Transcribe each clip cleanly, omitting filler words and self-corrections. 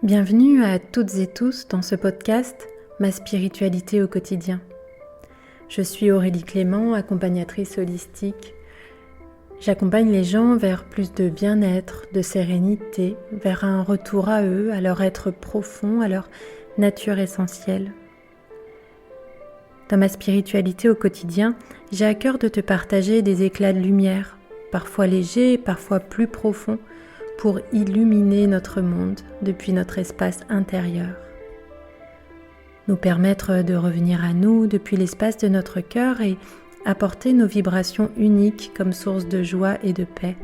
Bienvenue à toutes et tous dans ce podcast Ma spiritualité au quotidien. Je suis Aurélie Clément, accompagnatrice holistique. J'accompagne les gens vers plus de bien-être, de sérénité, vers un retour à eux, à leur être profond, à leur nature essentielle. Dans ma spiritualité au quotidien, j'ai à cœur de te partager des éclats de lumière, parfois légers, parfois plus profonds, pour illuminer notre monde depuis notre espace intérieur. Nous permettre de revenir à nous depuis l'espace de notre cœur et apporter nos vibrations uniques comme source de joie et de paix.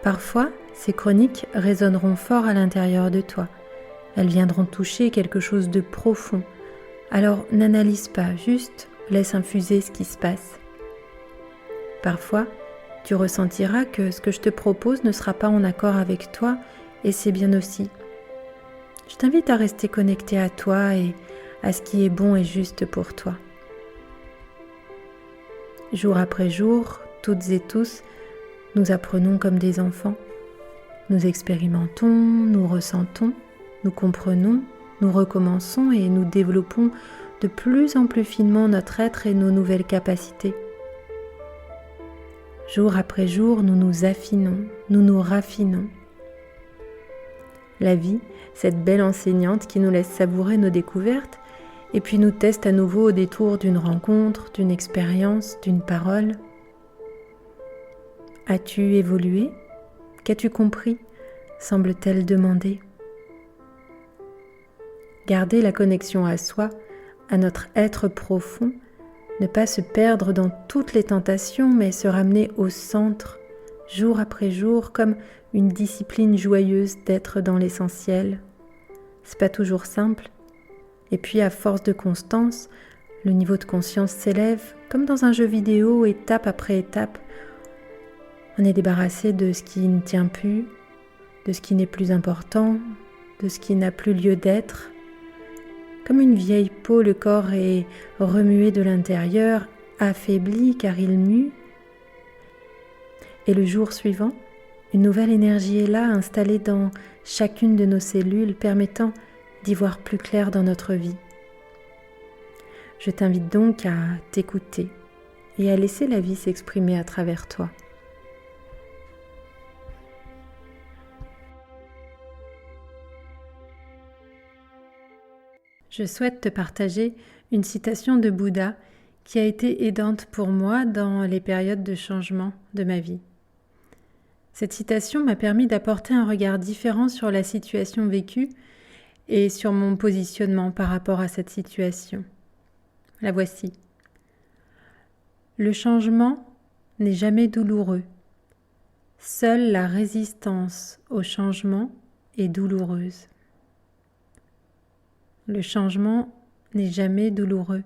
Parfois, ces chroniques résonneront fort à l'intérieur de toi. Elles viendront toucher quelque chose de profond. Alors n'analyse pas, juste laisse infuser ce qui se passe. Parfois, tu ressentiras que ce que je te propose ne sera pas en accord avec toi et c'est bien aussi. Je t'invite à rester connecté à toi et à ce qui est bon et juste pour toi. Jour après jour, toutes et tous, nous apprenons comme des enfants. Nous expérimentons, nous ressentons, nous comprenons, nous recommençons et nous développons de plus en plus finement notre être et nos nouvelles capacités. Jour après jour, nous nous affinons, nous nous raffinons. La vie, cette belle enseignante qui nous laisse savourer nos découvertes et puis nous teste à nouveau au détour d'une rencontre, d'une expérience, d'une parole. As-tu évolué ? Qu'as-tu compris ? Semble-t-elle demander. Garder la connexion à soi, à notre être profond, ne pas se perdre dans toutes les tentations, mais se ramener au centre, jour après jour, comme une discipline joyeuse d'être dans l'essentiel. C'est pas toujours simple. Et puis, à force de constance, le niveau de conscience s'élève, comme dans un jeu vidéo, étape après étape. On est débarrassé de ce qui ne tient plus, de ce qui n'est plus important, de ce qui n'a plus lieu d'être. Comme une vieille peau, le corps est remué de l'intérieur, affaibli car il mue. Et le jour suivant, une nouvelle énergie est là, installée dans chacune de nos cellules, permettant d'y voir plus clair dans notre vie. Je t'invite donc à t'écouter et à laisser la vie s'exprimer à travers toi. Je souhaite te partager une citation de Bouddha qui a été aidante pour moi dans les périodes de changement de ma vie. Cette citation m'a permis d'apporter un regard différent sur la situation vécue et sur mon positionnement par rapport à cette situation. La voici. Le changement n'est jamais douloureux. Seule la résistance au changement est douloureuse. Le changement n'est jamais douloureux.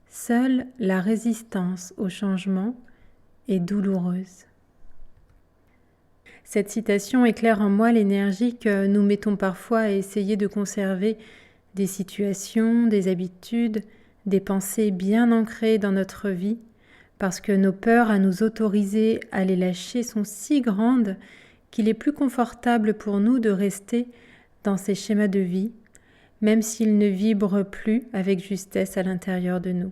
Seule la résistance au changement est douloureuse. Cette citation éclaire en moi l'énergie que nous mettons parfois à essayer de conserver des situations, des habitudes, des pensées bien ancrées dans notre vie, parce que nos peurs à nous autoriser à les lâcher sont si grandes qu'il est plus confortable pour nous de rester dans ces schémas de vie, même s'ils ne vibrent plus avec justesse à l'intérieur de nous.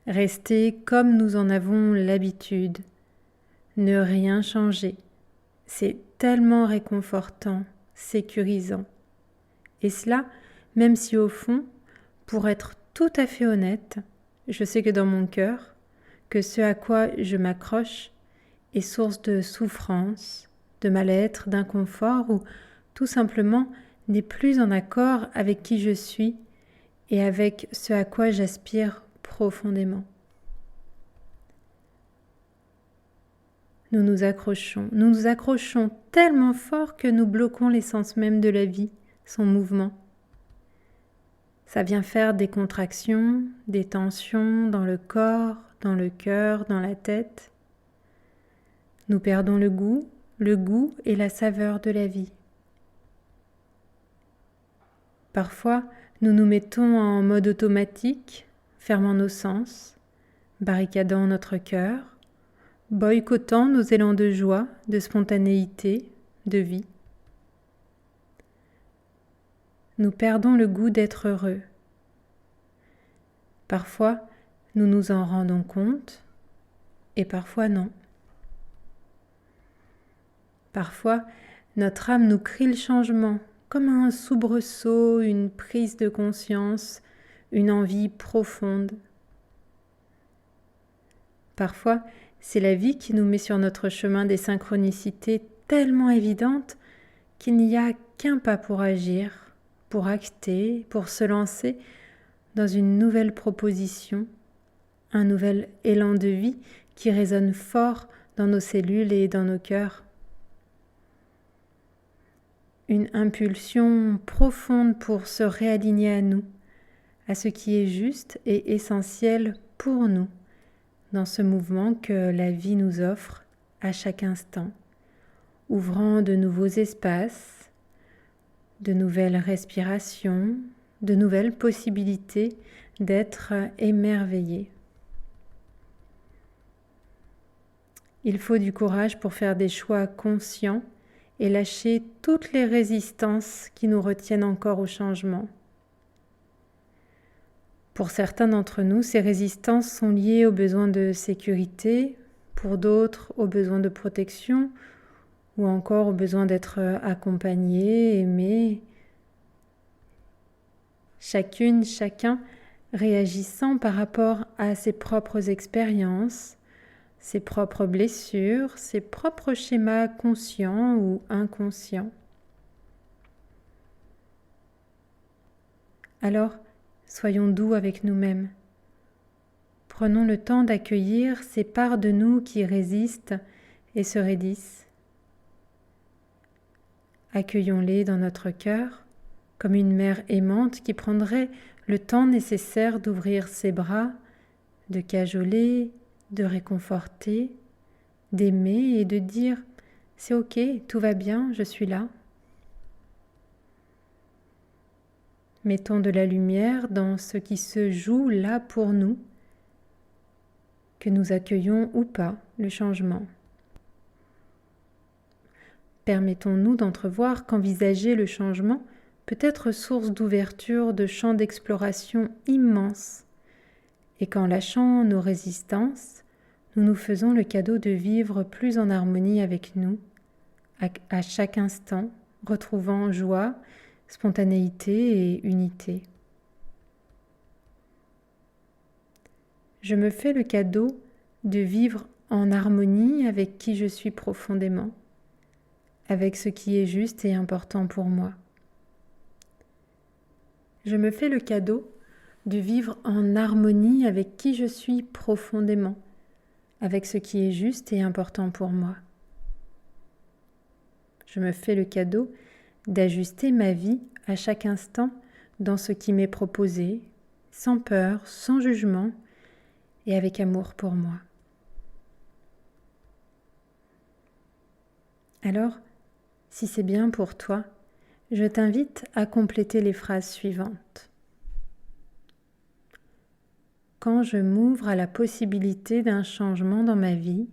Rester comme nous en avons l'habitude, ne rien changer, c'est tellement réconfortant, sécurisant. Et cela, même si au fond, pour être tout à fait honnête, je sais que dans mon cœur, que ce à quoi je m'accroche est source de souffrance, de mal-être, d'inconfort ou tout simplement n'est plus en accord avec qui je suis et avec ce à quoi j'aspire profondément. Nous nous accrochons tellement fort que nous bloquons l'essence même de la vie, son mouvement. Ça vient faire des contractions, des tensions dans le corps, dans le cœur, dans la tête. Nous perdons le goût et la saveur de la vie. Parfois, nous nous mettons en mode automatique, fermant nos sens, barricadant notre cœur, boycottant nos élans de joie, de spontanéité, de vie. Nous perdons le goût d'être heureux. Parfois, nous nous en rendons compte et parfois non. Parfois, notre âme nous crie le changement, comme un soubresaut, une prise de conscience, une envie profonde. Parfois, c'est la vie qui nous met sur notre chemin des synchronicités tellement évidentes qu'il n'y a qu'un pas pour agir, pour acter, pour se lancer dans une nouvelle proposition, un nouvel élan de vie qui résonne fort dans nos cellules et dans nos cœurs. Une impulsion profonde pour se réaligner à nous, à ce qui est juste et essentiel pour nous, dans ce mouvement que la vie nous offre à chaque instant, ouvrant de nouveaux espaces, de nouvelles respirations, de nouvelles possibilités d'être émerveillés. Il faut du courage pour faire des choix conscients et lâcher toutes les résistances qui nous retiennent encore au changement. Pour certains d'entre nous, ces résistances sont liées aux besoins de sécurité, pour d'autres aux besoins de protection, ou encore au besoin d'être accompagné, aimé. Chacune, chacun réagissant par rapport à ses propres expériences, ses propres blessures, ses propres schémas conscients ou inconscients. Alors, soyons doux avec nous-mêmes. Prenons le temps d'accueillir ces parts de nous qui résistent et se raidissent. Accueillons-les dans notre cœur, comme une mère aimante qui prendrait le temps nécessaire d'ouvrir ses bras, de cajoler, de réconforter, d'aimer et de dire « c'est ok, tout va bien, je suis là ». Mettons de la lumière dans ce qui se joue là pour nous, que nous accueillons ou pas le changement. Permettons-nous d'entrevoir qu'envisager le changement peut être source d'ouverture de champs d'exploration immenses, et qu'en lâchant nos résistances, nous nous faisons le cadeau de vivre plus en harmonie avec nous, à chaque instant, retrouvant joie, spontanéité et unité. Je me fais le cadeau de vivre en harmonie avec qui je suis profondément, avec ce qui est juste et important pour moi. Je me fais le cadeau de vivre en harmonie avec qui je suis profondément, avec ce qui est juste et important pour moi. Je me fais le cadeau d'ajuster ma vie à chaque instant dans ce qui m'est proposé, sans peur, sans jugement et avec amour pour moi. Alors, si c'est bien pour toi, je t'invite à compléter les phrases suivantes. Quand je m'ouvre à la possibilité d'un changement dans ma vie,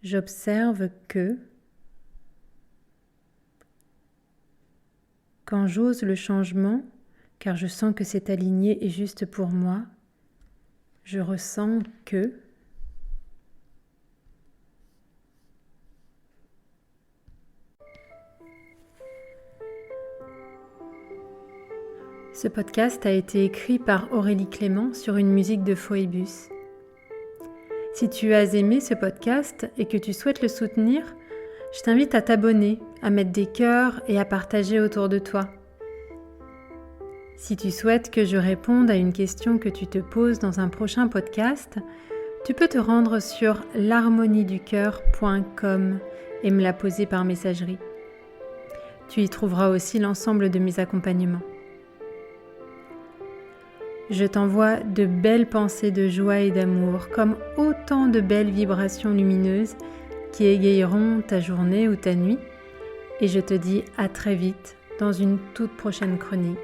j'observe que quand j'ose le changement, car je sens que c'est aligné et juste pour moi, je ressens que Ce podcast a été écrit par Aurélie Clément sur une musique de Phoebus. Si tu as aimé ce podcast et que tu souhaites le soutenir, je t'invite à t'abonner, à mettre des cœurs et à partager autour de toi. Si tu souhaites que je réponde à une question que tu te poses dans un prochain podcast, tu peux te rendre sur l'harmonieducoeur.com et me la poser par messagerie. Tu y trouveras aussi l'ensemble de mes accompagnements. Je t'envoie de belles pensées de joie et d'amour, comme autant de belles vibrations lumineuses qui égayeront ta journée ou ta nuit, et je te dis à très vite dans une toute prochaine chronique.